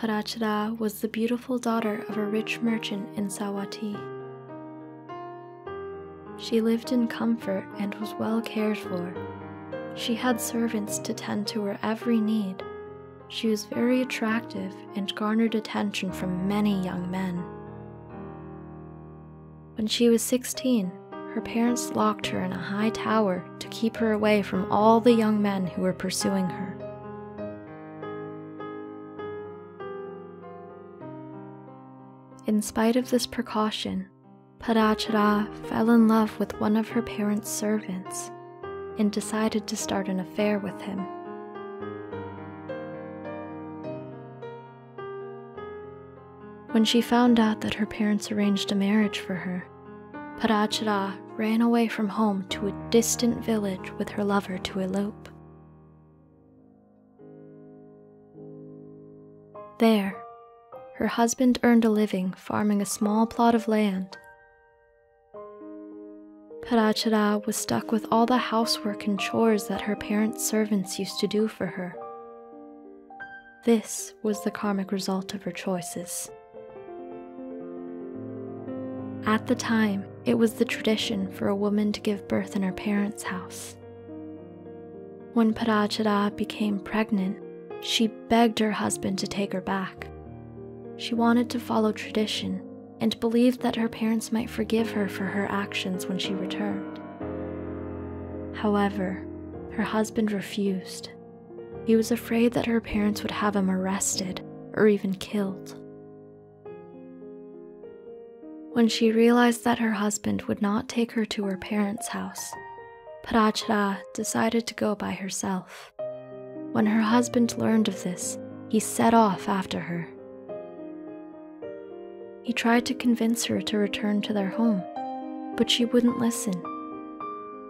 Parachara was the beautiful daughter of a rich merchant in Savatthi. She lived in comfort and was well cared for. She had servants to tend to her every need. She was very attractive and garnered attention from many young men. When she was 16, her parents locked her in a high tower to keep her away from all the young men who were pursuing her. In spite of this precaution, Parachara fell in love with one of her parents' servants and decided to start an affair with him. When she found out that her parents arranged a marriage for her, Parachara ran away from home to a distant village with her lover to elope. There, her husband earned a living farming a small plot of land. Parachara was stuck with all the housework and chores that her parents' servants used to do for her. This was the karmic result of her choices. At the time, it was the tradition for a woman to give birth in her parents' house. When Parachara became pregnant, she begged her husband to take her back. She wanted to follow tradition and believed that her parents might forgive her for her actions when she returned. However, her husband refused. He was afraid that her parents would have him arrested or even killed. When she realized that her husband would not take her to her parents' house, Parachara decided to go by herself. When her husband learned of this, he set off after her. He tried to convince her to return to their home, but she wouldn't listen.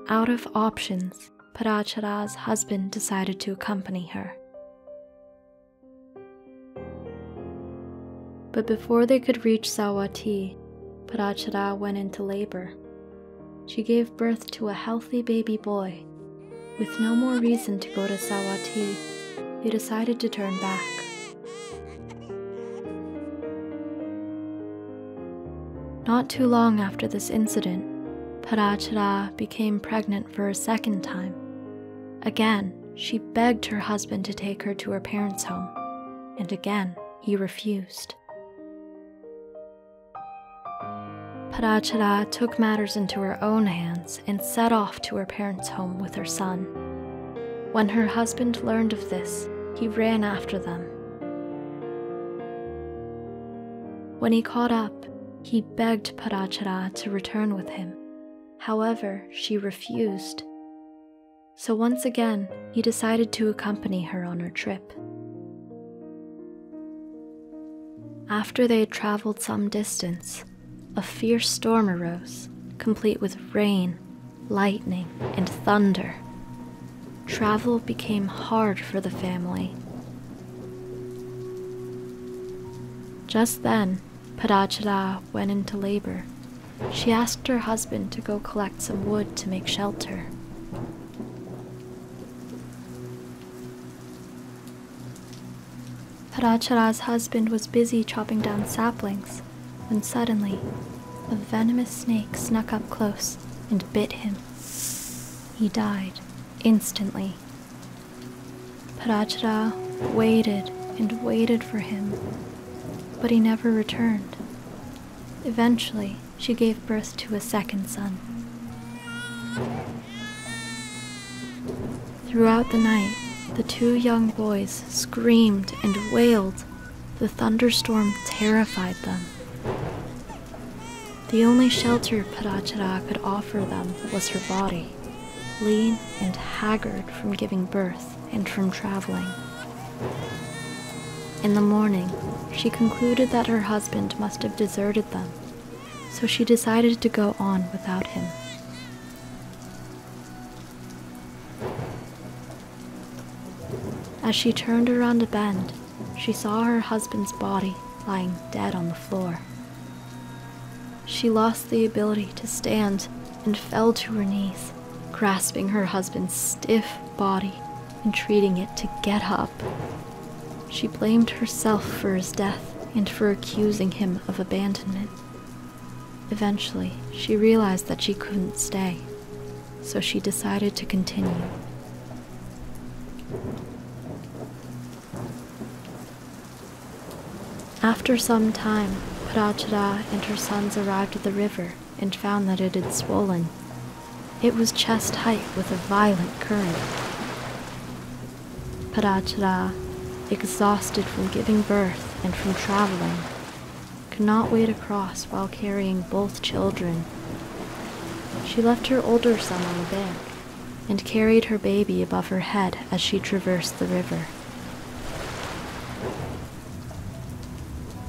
Out of options, Parachara's husband decided to accompany her. But before they could reach Savatthi, Parachara went into labor. She gave birth to a healthy baby boy. With no more reason to go to Savatthi, they decided to turn back. Not too long after this incident, Parachara became pregnant for a second time. Again, she begged her husband to take her to her parents' home, and again, he refused. Parachara took matters into her own hands and set off to her parents' home with her son. When her husband learned of this, he ran after them. When he caught up, he begged Parachara to return with him. However, she refused. So once again, he decided to accompany her on her trip. After they had traveled some distance, a fierce storm arose, complete with rain, lightning, and thunder. Travel became hard for the family. Just then, Parachara went into labor. She asked her husband to go collect some wood to make shelter. Parachara's husband was busy chopping down saplings when suddenly a venomous snake snuck up close and bit him. He died instantly. Parachara waited and waited for him, but he never returned. Eventually, she gave birth to a second son. Throughout the night, the two young boys screamed and wailed. The thunderstorm terrified them. The only shelter Parachara could offer them was her body, lean and haggard from giving birth and from traveling. In the morning, she concluded that her husband must have deserted them, so she decided to go on without him. As she turned around a bend, she saw her husband's body lying dead on the floor. She lost the ability to stand and fell to her knees, grasping her husband's stiff body, entreating it to get up. She blamed herself for his death and for accusing him of abandonment. Eventually, she realized that she couldn't stay, so she decided to continue. After some time, Parachara and her sons arrived at the river and found that it had swollen. It was chest height with a violent current. Parachara, exhausted from giving birth and from traveling, could not wade across while carrying both children. She left her older son on the bank and carried her baby above her head as she traversed the river.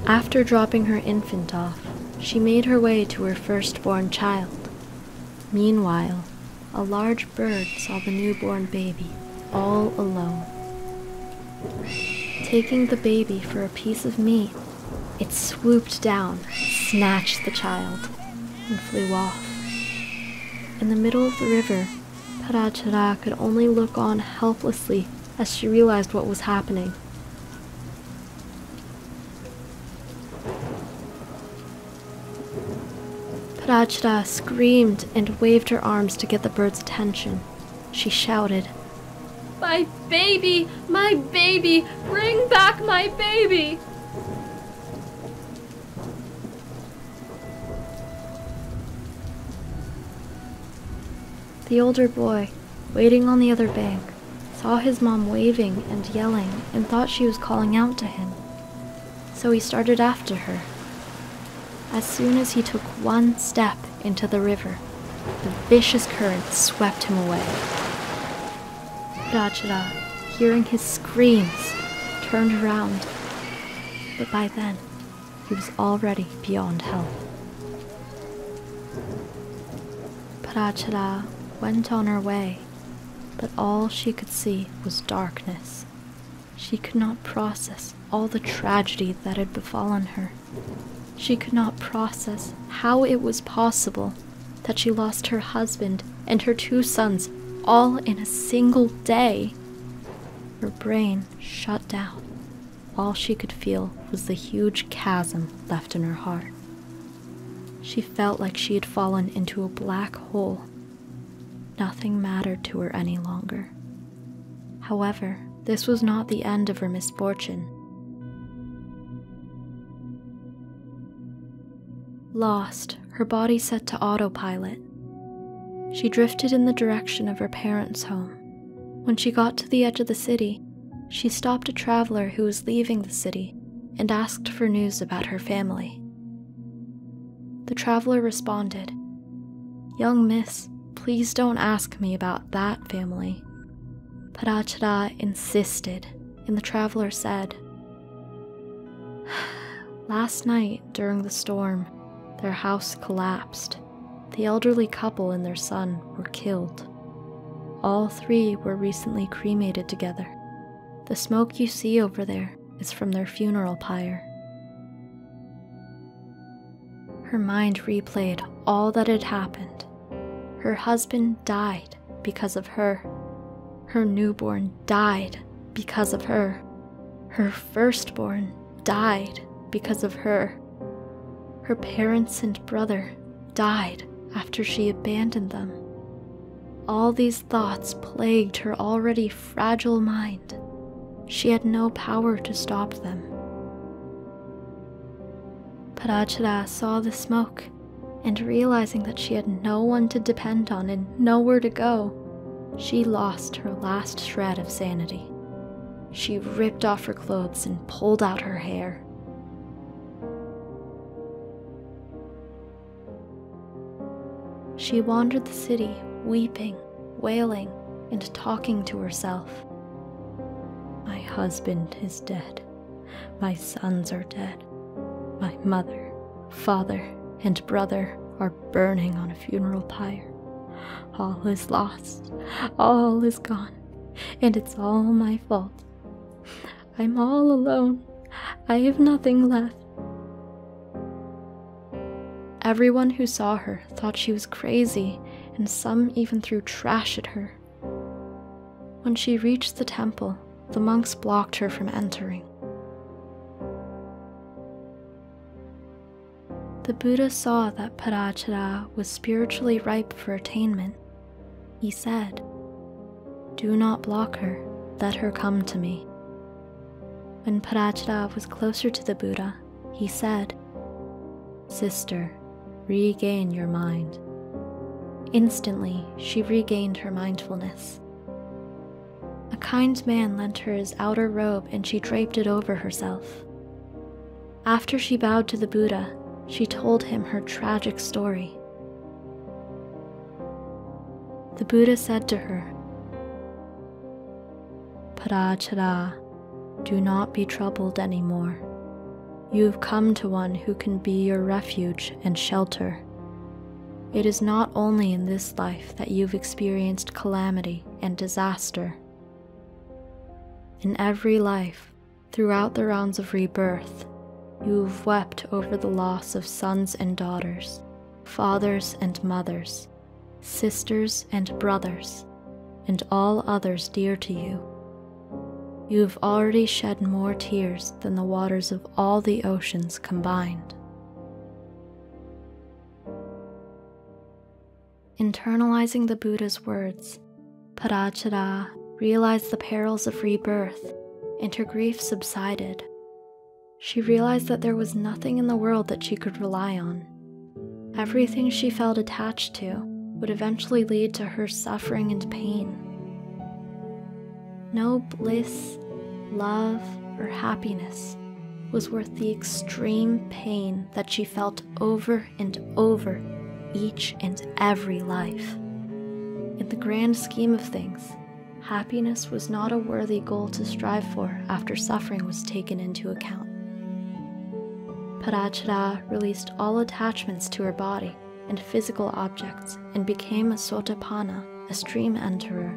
After dropping her infant off, she made her way to her firstborn child. Meanwhile, a large bird saw the newborn baby all alone. Taking the baby for a piece of meat, it swooped down, snatched the child, and flew off. In the middle of the river, Parachara could only look on helplessly as she realized what was happening. Parachara screamed and waved her arms to get the bird's attention. She shouted, "My baby! My baby! Bring back my baby!" The older boy, waiting on the other bank, saw his mom waving and yelling and thought she was calling out to him. So he started after her. As soon as he took one step into the river, the vicious current swept him away. Parachara, hearing his screams, turned around, but by then, he was already beyond help. Parachara went on her way, but all she could see was darkness. She could not process all the tragedy that had befallen her. She could not process how it was possible that she lost her husband and her 2 sons all in a single day. Her brain shut down. All she could feel was the huge chasm left in her heart. She felt like she had fallen into a black hole. Nothing mattered to her any longer. However, this was not the end of her misfortune. Lost, her body set to autopilot, she drifted in the direction of her parents' home. When she got to the edge of the city, she stopped a traveler who was leaving the city and asked for news about her family. The traveler responded, "Young miss, please don't ask me about that family." Parachara insisted, and the traveler said, "Last night, during the storm, their house collapsed. The elderly couple and their son were killed. All 3 were recently cremated together. The smoke you see over there is from their funeral pyre." Her mind replayed all that had happened. Her husband died because of her. Her newborn died because of her. Her firstborn died because of her. Her parents and brother died after she abandoned them. All these thoughts plagued her already fragile mind. She had no power to stop them. Parachara saw the smoke, and realizing that she had no one to depend on and nowhere to go, she lost her last shred of sanity. She ripped off her clothes and pulled out her hair. She wandered the city, weeping, wailing, and talking to herself. "My husband is dead. My sons are dead. My mother, father, and brother are burning on a funeral pyre. All is lost. All is gone. And it's all my fault. I'm all alone. I have nothing left." Everyone who saw her thought she was crazy, and some even threw trash at her. When she reached the temple, the monks blocked her from entering, The Buddha saw that Parachara was spiritually ripe for attainment. He said, "Do not block her, let her come to me." When Parachara was closer to the Buddha, he said, "Sister, regain your mind." Instantly, she regained her mindfulness. A kind man lent her his outer robe and she draped it over herself. After she bowed to the Buddha, she told him her tragic story. The Buddha said to her, "Parachara, do not be troubled anymore. You have come to one who can be your refuge and shelter. It is not only in this life that you've experienced calamity and disaster. In every life, throughout the rounds of rebirth, you've wept over the loss of sons and daughters, fathers and mothers, sisters and brothers, and all others dear to you. You have already shed more tears than the waters of all the oceans combined." Internalizing the Buddha's words, Parachara realized the perils of rebirth, and her grief subsided. She realized that there was nothing in the world that she could rely on. Everything she felt attached to would eventually lead to her suffering and pain. No bliss, love, or happiness was worth the extreme pain that she felt over and over each and every life. In the grand scheme of things, happiness was not a worthy goal to strive for after suffering was taken into account. Parachara released all attachments to her body and physical objects and became a Sotapanna, a stream enterer.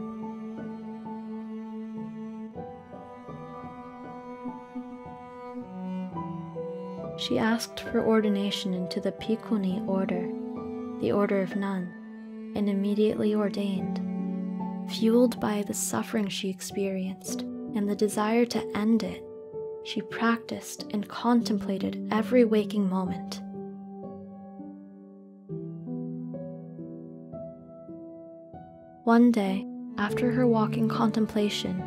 She asked for ordination into the Bhikkhuni order, the order of none, and immediately ordained. Fueled by the suffering she experienced and the desire to end it, she practiced and contemplated every waking moment. One day, after her walking contemplation,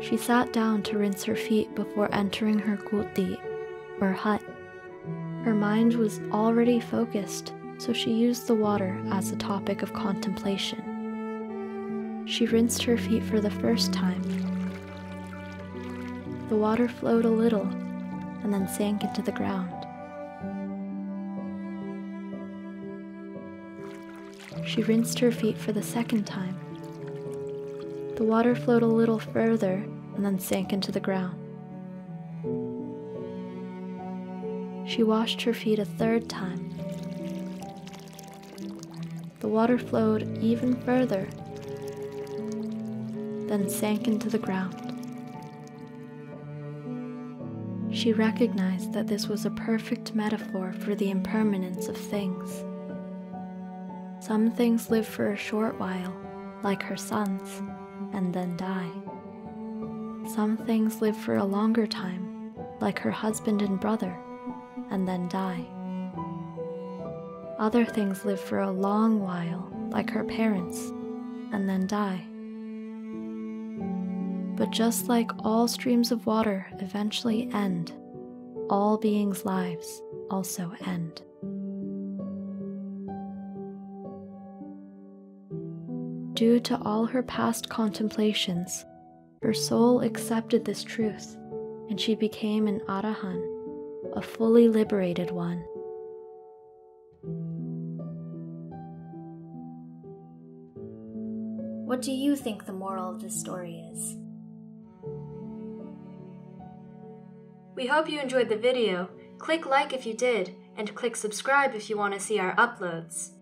she sat down to rinse her feet before entering her kuti, or hut. Her mind was already focused, so she used the water as a topic of contemplation. She rinsed her feet for the first time. The water flowed a little and then sank into the ground. She rinsed her feet for the second time. The water flowed a little further and then sank into the ground. She washed her feet a third time. The water flowed even further, then sank into the ground. She recognized that this was a perfect metaphor for the impermanence of things. Some things live for a short while, like her sons, and then die. Some things live for a longer time, like her husband and brother, and then die. Other things live for a long while, like her parents, and then die. But just like all streams of water eventually end, all beings' lives also end. Due to all her past contemplations, her soul accepted this truth, and she became an Arahant, a fully liberated one. What do you think the moral of this story is? We hope you enjoyed the video. Click like if you did, and click subscribe if you want to see our uploads.